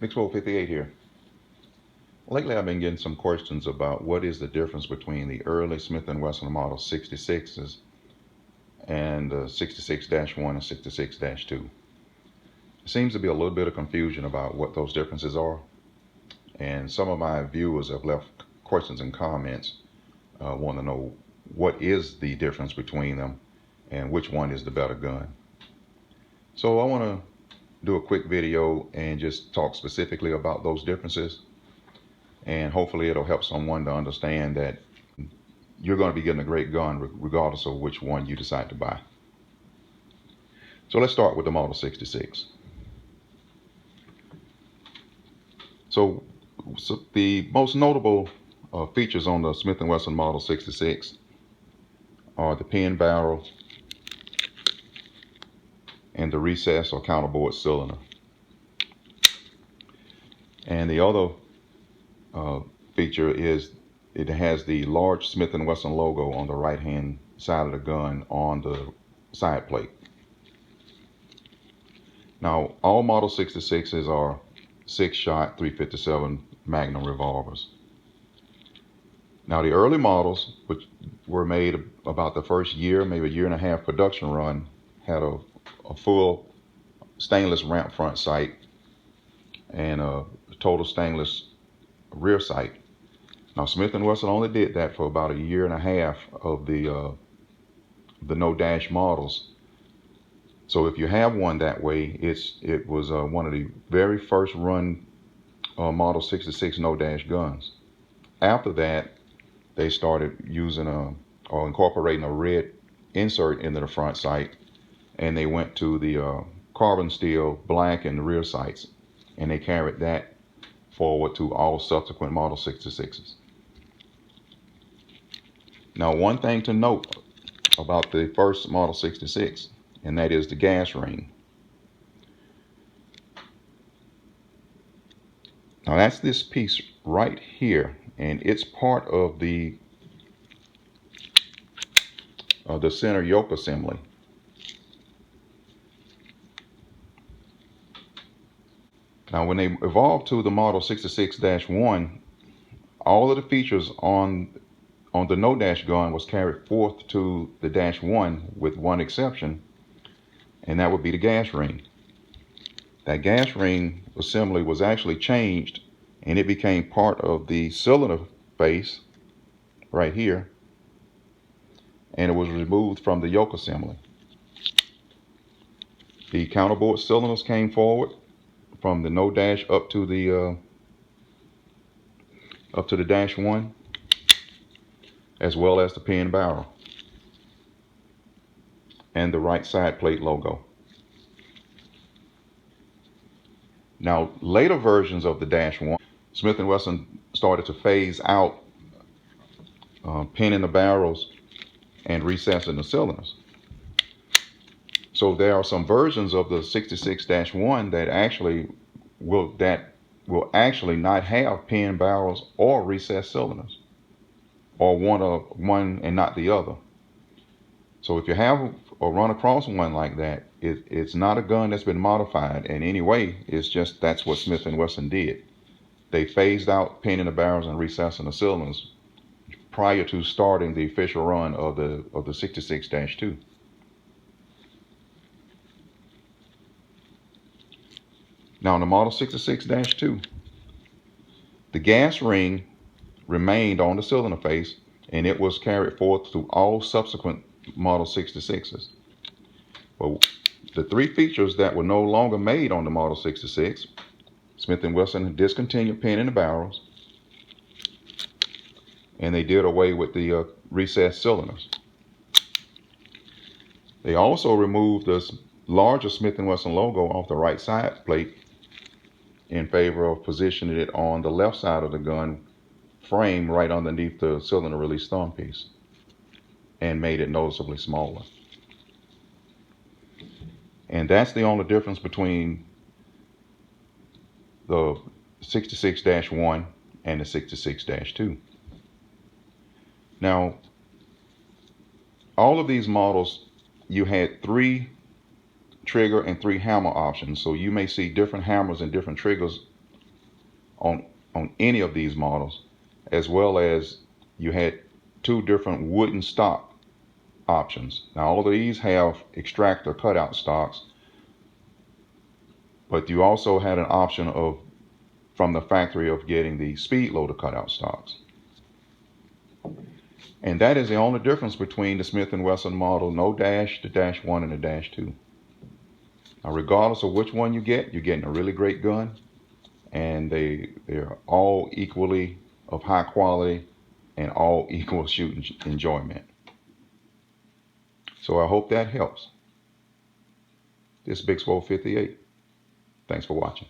Mix458 here. Lately I've been getting some questions about what is the difference between the early Smith & Wesson Model 66s and 66-1 and 66-2. There seems to be a little bit of confusion about what those differences are, and some of my viewers have left questions and comments want to know what is the difference between them and which one is the better gun. So I want to do a quick video and just talk specifically about those differences, and hopefully it'll help someone to understand that you're going to be getting a great gun regardless of which one you decide to buy. So let's start with the Model 66. So the most notable features on the Smith & Wesson Model 66 are the pin barrel and the recess or counterbore cylinder. And the other feature is it has the large Smith & Wesson logo on the right hand side of the gun on the side plate. Now all Model 66s are 6-shot 357 Magnum revolvers. Now the early models, which were made about the first year, maybe a year and a half production run, had a full stainless ramp front sight and a total stainless rear sight. Now Smith & Wesson only did that for about a year and a half of the no dash models. So if you have one that way, it was one of the very first run Model 66 no dash guns. After that, they started using or incorporating a red insert into the front sight, and they went to the carbon steel black in the rear sights, and they carried that forward to all subsequent Model 66s. Now one thing to note about the first Model 66, and that is the gas ring. Now that's this piece right here, and it's part of the center yoke assembly. Now when they evolved to the Model 66-1, all of the features on the no dash gun was carried forth to the dash one, with one exception, and that would be the gas ring. That gas ring assembly was actually changed, and it became part of the cylinder face right here, and it was removed from the yoke assembly. The counterbore cylinders came forward from the no dash up to the dash one, as well as the pin barrel and the right side plate logo. Now later versions of the dash one, Smith & Wesson started to phase out pinning the barrels and recessing the cylinders. So there are some versions of the 66-1 that actually will not have pin barrels or recessed cylinders, or one and not the other. So if you have or run across one like that, it's not a gun that's been modified in any way. It's just that's what Smith & Wesson did. They phased out pinning the barrels and recessing the cylinders prior to starting the official run of the 66-2. Now in the Model 66-2, the gas ring remained on the cylinder face, and it was carried forth to all subsequent Model 66s. Well, the three features that were no longer made on the Model 66, Smith & Wesson discontinued pinning the barrels, and they did away with the recessed cylinders. They also removed the larger Smith & Wesson logo off the right side plate in favor of positioning it on the left side of the gun frame right underneath the cylinder release thumb piece, and made it noticeably smaller. And that's the only difference between the 66-1 and the 66-2. Now, all of these models, you had 3 trigger and 3 hammer options. So you may see different hammers and different triggers on any of these models, as well as you had two different wooden stock options. Now all of these have extractor cutout stocks, but you also had an option of from the factory of getting the speed loader cutout stocks. And that is the only difference between the Smith & Wesson model, no dash, the dash 1 and the dash 2. Now regardless of which one you get, you're getting a really great gun, and they're all equally of high quality and all equal shooting enjoyment. So I hope that helps. This is Big Swole 58. Thanks for watching.